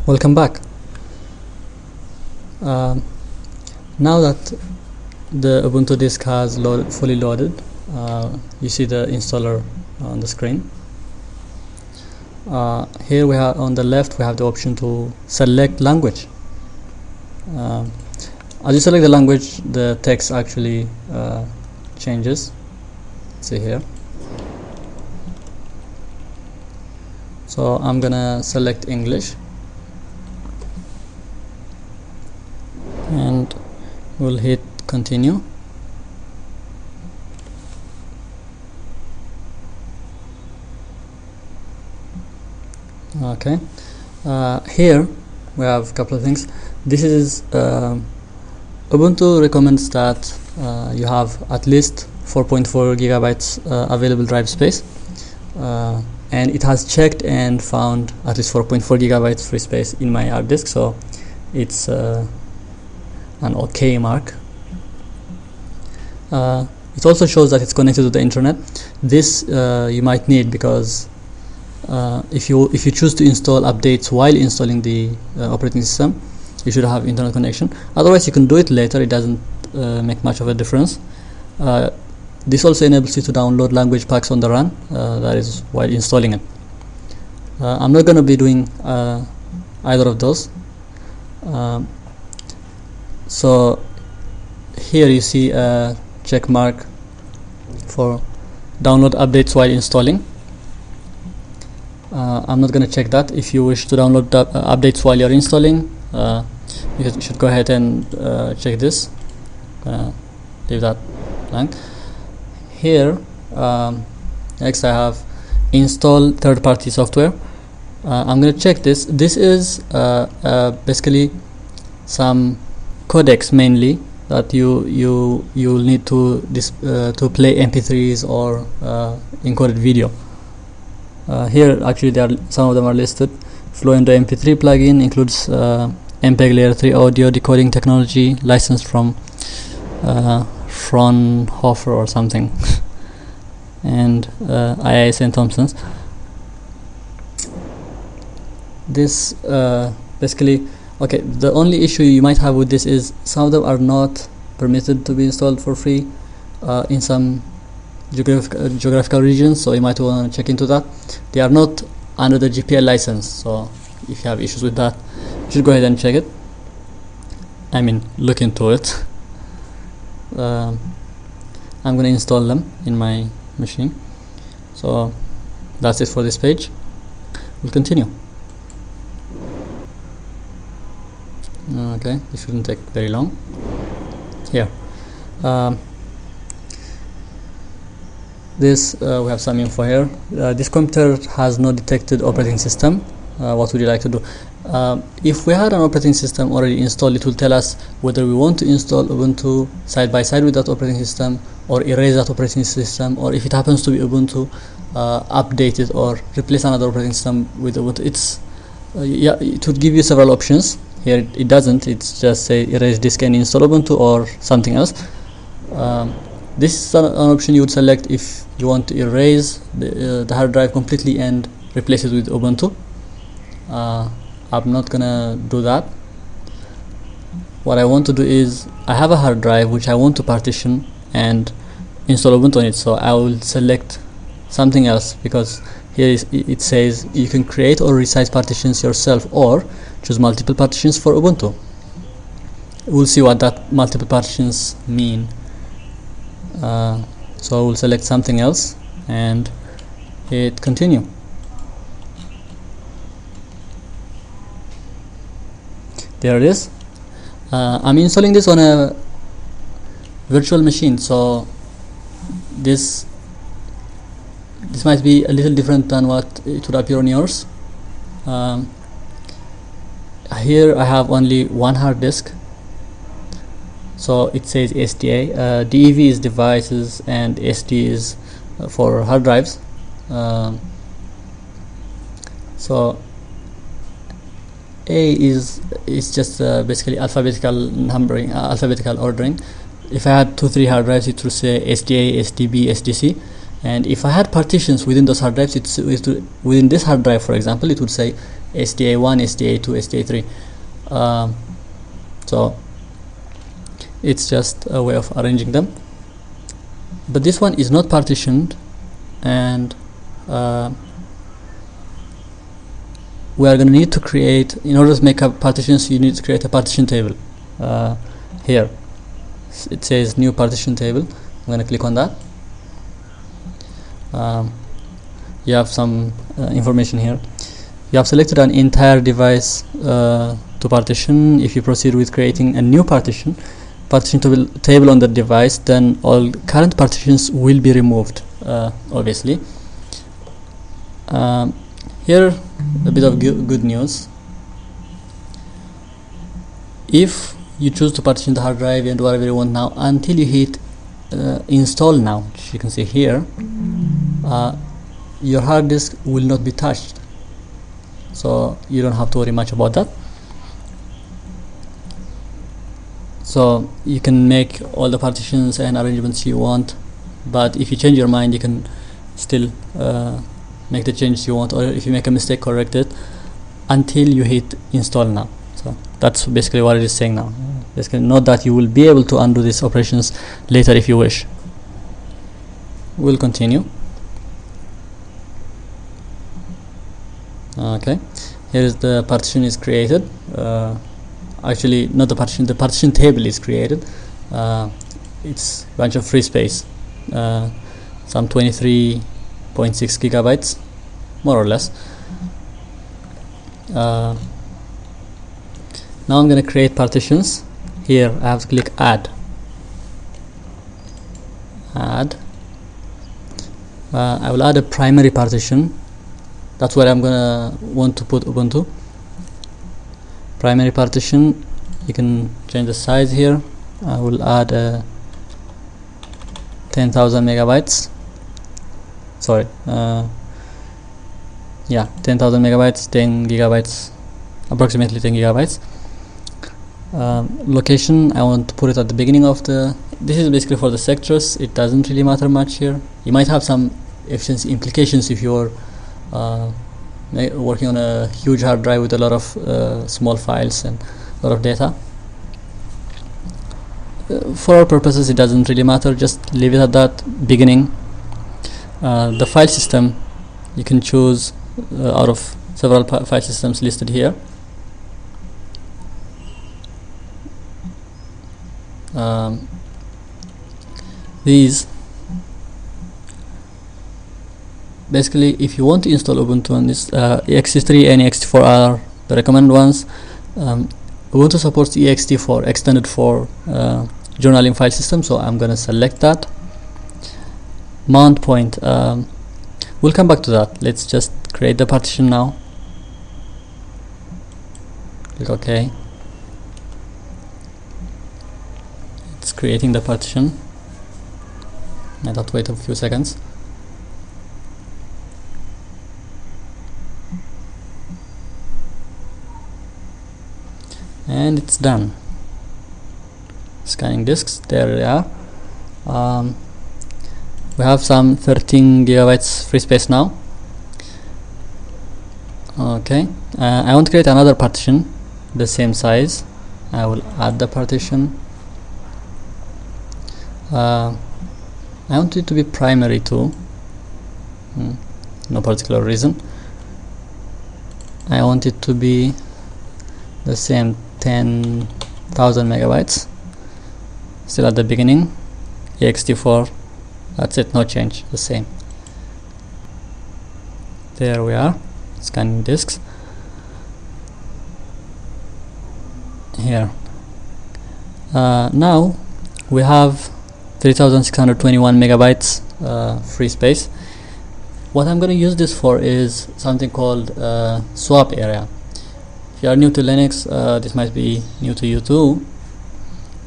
Welcome back. Now that the Ubuntu disk has fully loaded, you see the installer on the screen. Here we have on the left we have the option to select language. As you select the language, the text actually changes. See here. So I'm gonna select English and we'll hit continue. Okay, here we have a couple of things. This is Ubuntu recommends that you have at least 4.4 gigabytes available drive space, and it has checked and found at least 4.4 gigabytes free space in my hard disk, so it's an OK mark. It also shows that it's connected to the internet. This you might need because if you choose to install updates while installing the operating system, you should have internet connection. Otherwise, you can do it later. It doesn't make much of a difference. This also enables you to download language packs on the run, that is while installing it. I'm not going to be doing either of those. So here you see a check mark for download updates while installing. I'm not going to check that. If you wish to download updates while you're installing, you should go ahead and check this. Leave that blank. Here next I have install third-party software. I'm going to check this. This is basically some codecs mainly that you'll need to play MP3s or encoded video. Here actually some of them are listed. Fluent MP3 plugin includes MPEG layer 3 audio decoding technology licensed from Fraunhofer or something and IIS and Thompson's. This basically, okay, the only issue you might have with this is some of them are not permitted to be installed for free in some geographical regions, so you might want to check into that. They are not under the GPL license, so if you have issues with that, you should go ahead and check it. I mean, look into it. I'm going to install them in my machine. So that's it for this page. We'll continue. Okay, this shouldn't take very long. Here, this we have some info here. This computer has no detected operating system. What would you like to do? If we had an operating system already installed, it will tell us whether we want to install Ubuntu side by side with that operating system, or erase that operating system, or if it happens to be Ubuntu, update it or replace another operating system with Ubuntu. It's yeah, it would give you several options. Here it doesn't. It's just say erase disk and install Ubuntu or something else. This is an option you would select if you want to erase the hard drive completely and replace it with Ubuntu. I'm not gonna do that. What I want to do is, I have a hard drive which I want to partition and install Ubuntu on it, so I will select something else, because here it says you can create or resize partitions yourself or choose multiple partitions for Ubuntu. We'll see what that multiple partitions mean. So we'll select something else and hit continue. There it is. I'm installing this on a virtual machine, so this might be a little different than what it would appear on yours. Here I have only one hard disk, so it says SDA. DEV is devices and SD is for hard drives. So A is just basically alphabetical numbering, alphabetical ordering. If I had 2-3 hard drives, it would say SDA, SDB, SDC, And if I had partitions within those hard drives, within this hard drive, for example, it would say SDA1, SDA2, SDA3. So it's just a way of arranging them. But this one is not partitioned, and we are going to need to create, in order to make up partitions, you need to create a partition table. Here it says new partition table. I'm going to click on that. You have some information here. You have selected an entire device to partition. If you proceed with creating a new partition table on the device, then all current partitions will be removed, obviously. Here a bit of good news. If you choose to partition the hard drive and whatever you want now, until you hit install now, which you can see here, your hard disk will not be touched, so you don't have to worry much about that. So you can make all the partitions and arrangements you want, but if you change your mind, you can still make the changes you want, or if you make a mistake, correct it until you hit install now. So that's basically what it is saying now. Basically, note that you will be able to undo these operations later if you wish. We'll continue. Okay, here is the partition is created. Actually, not the partition table is created. It's a bunch of free space, some 23.6 gigabytes, more or less. Now I'm going to create partitions. Here I have to click add. I will add a primary partition. That's where I'm gonna want to put Ubuntu. Primary partition, you can change the size here. I will add 10,000 megabytes. Sorry, yeah, 10,000 megabytes, 10 gigabytes, approximately 10 gigabytes. Location, I want to put it at the beginning of the. This is basically for the sectors. It doesn't really matter much here. You might have some efficiency implications if you're working on a huge hard drive with a lot of small files and a lot of data. For our purposes, it doesn't really matter. Just leave it at that beginning. The file system, you can choose out of several file systems listed here. These basically, if you want to install Ubuntu on this, ext3 and ext4 are the recommended ones. Ubuntu supports ext4, extended for journaling file system, so I'm going to select that. Mount point, we'll come back to that. Let's just create the partition now. Click OK. It's creating the partition. I have to wait a few seconds. And it's done. Scanning disks, there they are. We have some 13 gigabytes free space now. Okay, I want to create another partition the same size. I will add the partition. I want it to be primary too. No particular reason. I want it to be the same 10,000 megabytes, still at the beginning. ext4, that's it, no change, the same. There we are, scanning disks. Here now we have 3621 megabytes free space. What I'm going to use this for is something called swap area. If you are new to Linux, this might be new to you too.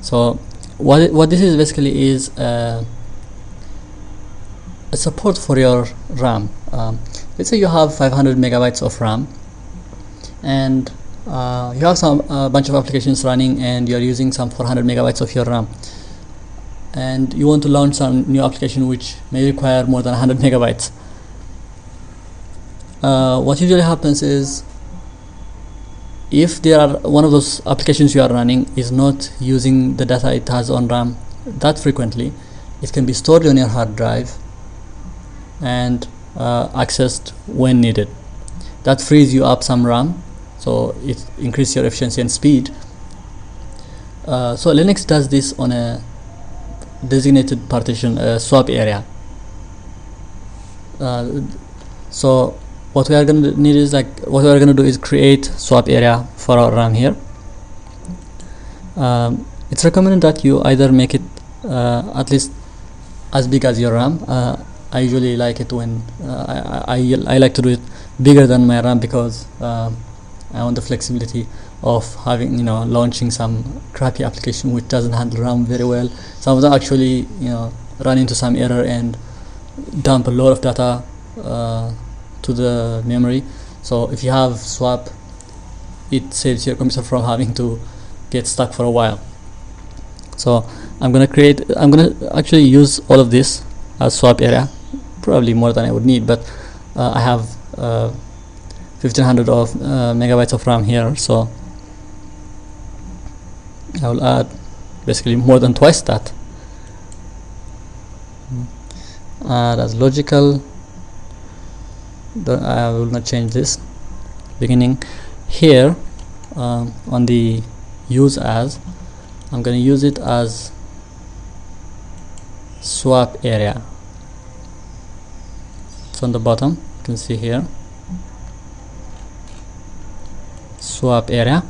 So what this is basically is a support for your RAM. Let's say you have 500 megabytes of RAM, and you have a bunch of applications running, and you're using some 400 megabytes of your RAM. and you want to launch some new application which may require more than 100 megabytes. What usually happens is, if there are one of those applications you are running is not using the data it has on RAM that frequently, it can be stored on your hard drive and accessed when needed. That frees you up some RAM, so it increases your efficiency and speed. So Linux does this on a designated partition, swap area. So what we are going to need is, what we are going to do is create swap area for our RAM here. It's recommended that you either make it at least as big as your RAM. I usually like it when I like to do it bigger than my RAM, because I want the flexibility of having, launching some crappy application which doesn't handle RAM very well. Some of them actually, run into some error and dump a lot of data to the memory. So if you have swap, it saves your computer from having to get stuck for a while. So I'm gonna actually use all of this as swap area, probably more than I would need, but I have 1500 of megabytes of RAM here, so I will add basically more than twice that. Add as logical. I will not change this. Beginning here on the use as, I'm going to use it as swap area. It's on the bottom, you can see here, swap area.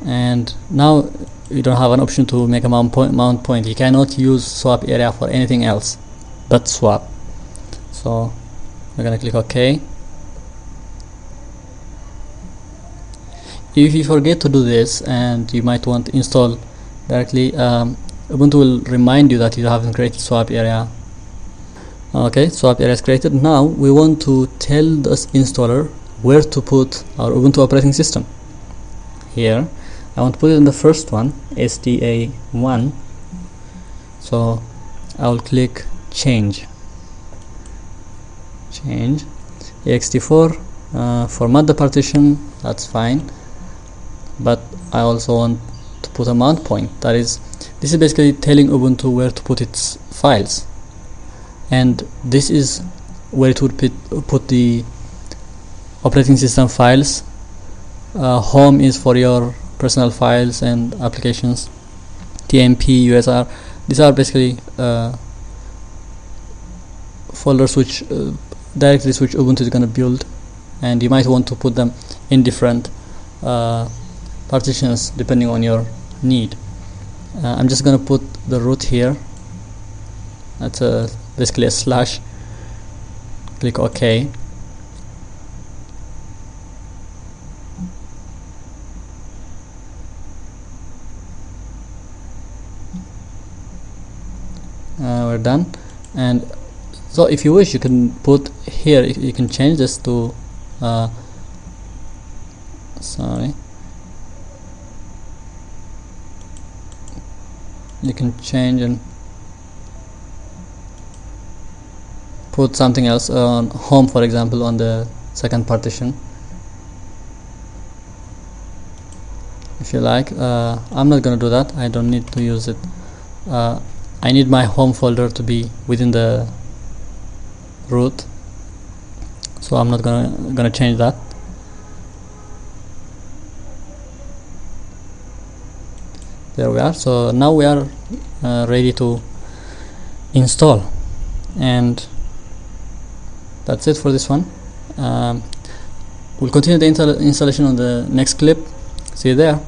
And now you don't have an option to make a mount point. You cannot use swap area for anything else but swap. So we're going to click OK. If you forget to do this and you might want to install directly, Ubuntu will remind you that you haven't created swap area. Okay, swap area is created. Now we want to tell this installer where to put our Ubuntu operating system. Here I want to put it in the first one, SDA1. So I will click change ext4, format the partition, that's fine, but I also want to put a mount point. This is basically telling Ubuntu where to put its files, and this is where it would put the operating system files. Home is for your personal files and applications. TMP, USR, these are basically folders which directly which Ubuntu is going to build, and you might want to put them in different partitions depending on your need. I'm just going to put the root here. That's basically a slash. Click OK. We're done. And so if you wish, you can put here, you can change this to you can change and put something else on home, for example, on the second partition if you like. I'm not going to do that. I don't need to use it. I need my home folder to be within the root, so I'm not gonna change that. There we are. So now we are ready to install, and that's it for this one. We'll continue the installation on the next clip. See you there.